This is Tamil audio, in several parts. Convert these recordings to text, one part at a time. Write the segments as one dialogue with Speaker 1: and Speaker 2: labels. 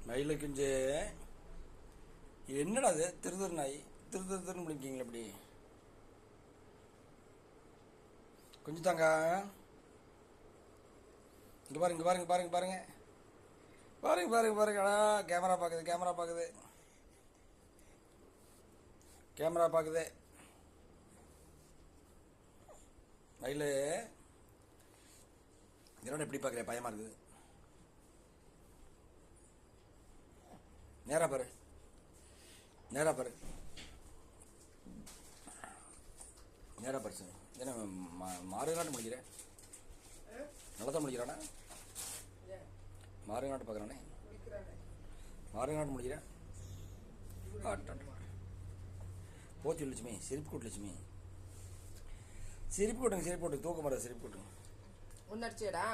Speaker 1: மயில குஞ்சு என்னடா அது திருதிரு நாய் திருன்னு முடிக்கீங்களா இப்படி குஞ்சு தாங்க இங்கே பாருங்க பாருங்க பாருங்க பாருங்க பாருங்க பாருங்க பாருங்க கேமரா பார்க்குது கேமரா பார்க்குது கேமரா பார்க்குது மயில் என்னோட எப்படி பார்க்குறேன் பயமாக இருக்குது நேராக பாரு நேராக பாரு நேராக பாரு சார் ஏன்னா மாறுநாட்டு முடிக்கிறேன் நல்லா தான் முடிக்கிறானா மாறுநாட்டு பார்க்குறானே மாறுநாட்டு முடிக்கிறேன் போச்சு லட்சுமி சிரிப்பு கூட்டு லட்சுமி சிரிப்பு கூட்டுங்க சிரிப்பு கூட்டு தூக்க மாட்டா சிரிப்பு கூட்டுங்க
Speaker 2: ஒன்று அடிச்சேடா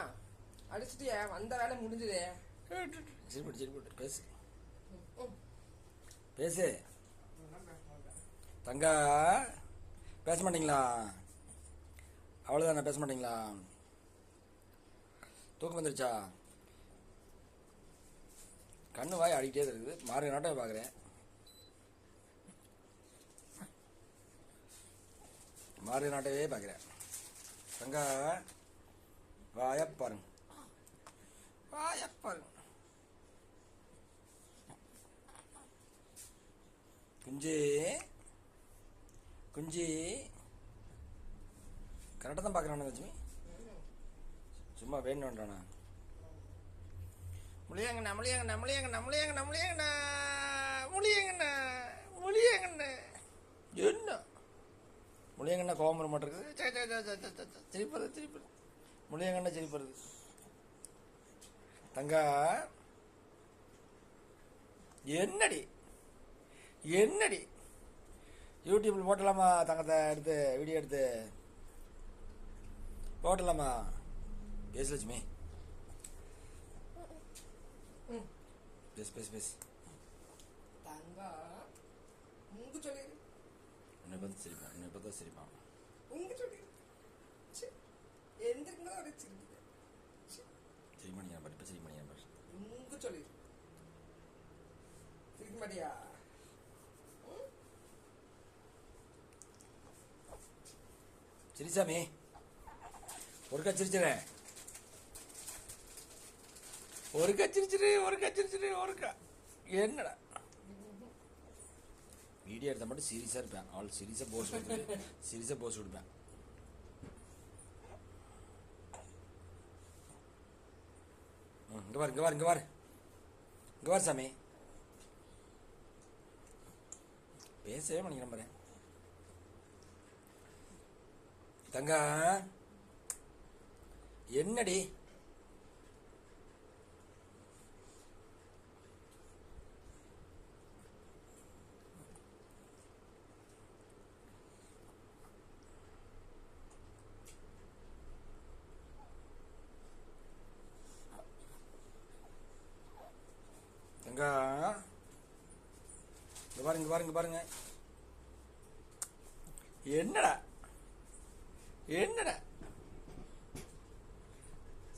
Speaker 2: அடிச்சுட்டியா வந்த வேலை முடிஞ்சுதே
Speaker 1: சிரிப்பு சிரிப்பு பேசு பேசு தங்கா பேச மாட்டீங்களா அவ்வளோதானே பேச மாட்டீங்களா தூக்கம் வந்துருச்சா கண்ணு வாய் ஆடிக்கிட்டே இருக்குது மாறு நாட்டம் பார்க்குறேன் மாறு நாட்டவே பார்க்குறேன் தங்கா வாயப்பாருங்க வாயப்பாருங்க குஞ்சு குஞ்சு கரெக்டாக தான் பார்க்குறானே லட்சுமி சும்மா வேணும் வேண்டாண்ணா முழியாங்கண்ணா முழியாங்கண்ணா முழியாங்கண்ணா முழியாங்கண்ணா முழியாங்கண்ணா முழியாங்கண்ணா முழியாங்கண்ணா என்ன முழியங்கண்ணா கோபம் வர மாட்டேங்குது சிரிப்பது சிரிப்பது முழியங்கண்ணா சிரிப்பது தங்கா என்னடி என்னடி யூடியூப்பில் போட்டலாமா தங்கத்தை எடுத்து வீடியோ எடுத்து போட்டலாமா பேசு லட்சுமி பேசு பேசு பேசு
Speaker 2: தங்கா உங்க சொல்லிடு
Speaker 1: உன்னை பார்த்து சிரிப்பான் உன்னை பார்த்தா சிரிப்பான்
Speaker 2: உங்க சொல்லிடு எந்திருந்தா ஒரு சிரிப்பு
Speaker 1: சரி பண்ணிக்கிறேன் பாரு இப்போ சரி பண்ணிக்கிறேன் பாரு
Speaker 2: உங்க சொல்லிடு சிரிக்க மாட்டியா
Speaker 1: சிரிச்சாமி ஒருக்கா சிரிச்சிடறேன் ஒருக்கா சிரிச்சிரு ஒருக்கா சிரிச்சிரு ஒருக்கா என்னடா வீடியோ எடுத்தால் மட்டும் சீரியஸாக இருப்பேன் அவள் சீரியஸாக போஸ்ட் கொடுப்பேன் சீரியஸாக போஸ்ட் கொடுப்பேன் இங்கே பாரு இங்கே பாரு இங்கே பாரு இங்கே பாரு சாமி பேசவே பண்ணிக்கிறேன் பாரு தங்கா என்னடி தங்கா இங்க பாருங்க பாருங்க பாருங்க என்னடா என்னடா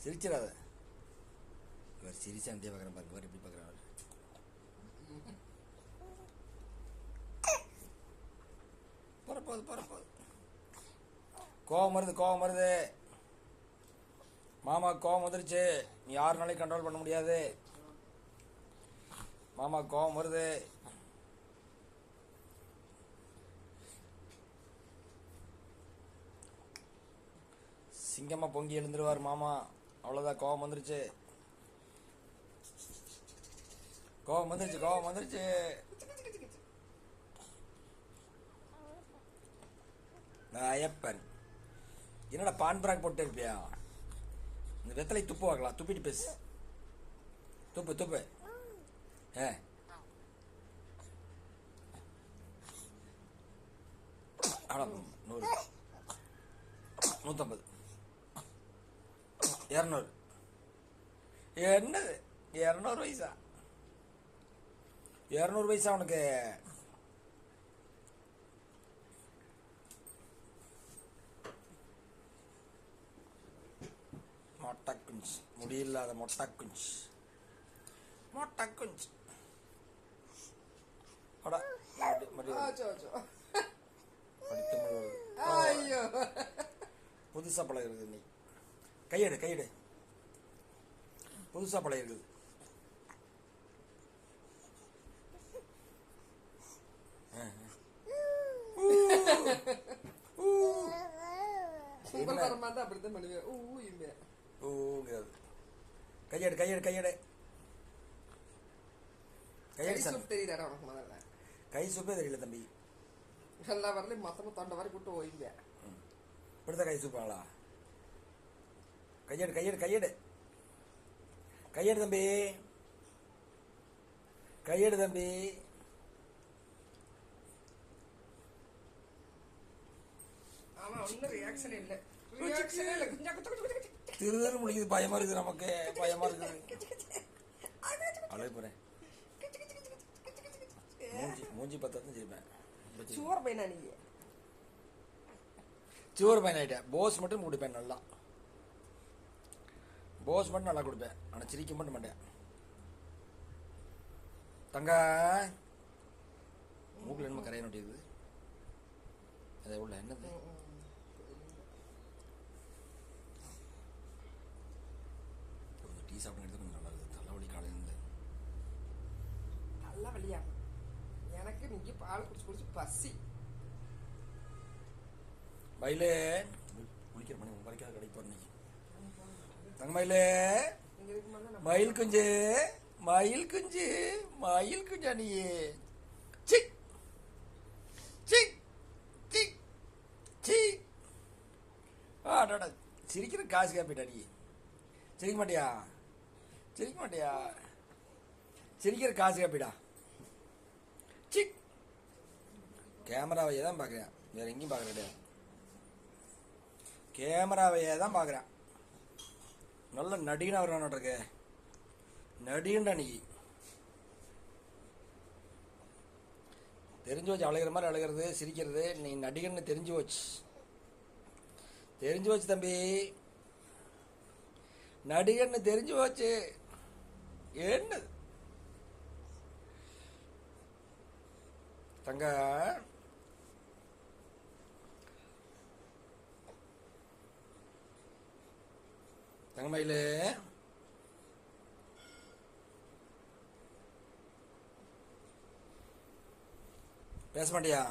Speaker 1: சிரிச்சிடாத இவர் சிரிச்சா அப்படியே பார்க்குறேன் பாருங்க இவர் எப்படி பார்க்குறாரு பரப்போது பரப்போது கோவம் வருது கோவம் வருது மாமா கோவம் வந்துருச்சு நீ யாருனாலையும் கண்ட்ரோல் பண்ண முடியாது மாமா கோவம் வருது சிங்கம்மா பொங்கி எழுந்துருவார் மாமா அவ்வளோதான் கோவம் வந்துருச்சு கோவம் வந்துருச்சு கோவம் வந்துருச்சு ஐயப்பன் என்னடா பான் பிராக் போட்டு இருப்பியா இந்த வெத்தலை துப்பு வாக்கலாம் துப்பிட்டு பேசு துப்பு துப்பு ஏ அவ்வளோ 100 150 200 என்னது 200 பைசா 200 பைசா உனக்கு மொட்டை குஞ்சு முடியில்லாத மொட்டை குஞ்சு மொட்டை குஞ்சு அடா
Speaker 2: ஆச்சோ ஆச்சோ
Speaker 1: தமிழ்
Speaker 2: ஐயோ
Speaker 1: புதுசா பழகிறது நீ கையெடு கையெடு புதுசா பழகிறது
Speaker 2: உங்கள் வரமா தான் அப்படித்தான் பண்ணுவேன் இல்ல
Speaker 1: ஓங்கிறது கையெடு கையெடு கையெடு கையெடு சார்
Speaker 2: சூப் தெரியுதாடா உனக்கு முதல்ல
Speaker 1: கை சூப்பே தெரியல தம்பி
Speaker 2: எல்லா வரலையும் மொத்தமா தொண்டை வரை கூட்டு ஓய்ங்க
Speaker 1: இப்படிதான் கை சூப்பாங்களா கையெடு கையெடு கையெடு கையெடு தம்பி கையெடு தம்பி
Speaker 2: ஆமா ஒன்னும் ரியாக்ஷன் இல்ல ரியாக்ஷனே இல்ல குஞ்சா குத்து
Speaker 1: திரு முடிக்குது பயமா இருக்குது நமக்கு பயமா இருக்குது அழகு போறேன் மூஞ்சி பத்தான் சிரிப்பேன்
Speaker 2: சுவர் பையனா நீங்க
Speaker 1: சுவர் பையன் ஆயிட்டேன் போஸ் மட்டும் கொடுப்பேன் நல்லா போஸ் மட்டும் நல்லா கொடுப்பேன் ஆனால் சிரிக்க மட்டும் மாட்டேன் தங்க மூக்கில் என்ன கரையை நோட்டியது அதை உள்ள என்னது கொஞ்சம் டீ சாப்பிட்டு கொஞ்சம் நல்லா இருக்குது தலைவலி காலையிலேருந்து
Speaker 2: நல்லா வழியா எனக்கு நீங்க பால் குடிச்சு குடிச்சு பசி
Speaker 1: மயிலே குளிக்கிற மணி வரைக்கும் கடைக்கு போறேன் தங்க மயிலே மயில் குஞ்சு மயில் குஞ்சு மயில் குஞ்சா நீ சிக் சிக் சிக் சி ஆடாடா சிரிக்கிற காசு கேப்பிட்டா நீ சிரிக்க மாட்டியா சிரிக்க மாட்டியா சிரிக்கிற காசு கேப்பிடா சிக் கேமராவையே தான் பார்க்குறேன் வேற எங்கேயும் பார்க்குற கிடையாது கேமராவையே தான் பார்க்குறேன் நல்ல நடிகனா வருவானுருக்கு நடிகண்டா நீ தெரிஞ்சு வச்சு அழுகிற மாதிரி அழுகிறது சிரிக்கிறது நீ நடிகன்னு தெரிஞ்சு வச்சு தம்பி நடிகன்னு தெரிஞ்சு வச்சு என்ன தங்க தங்கமயிலு பேச மாட்டியா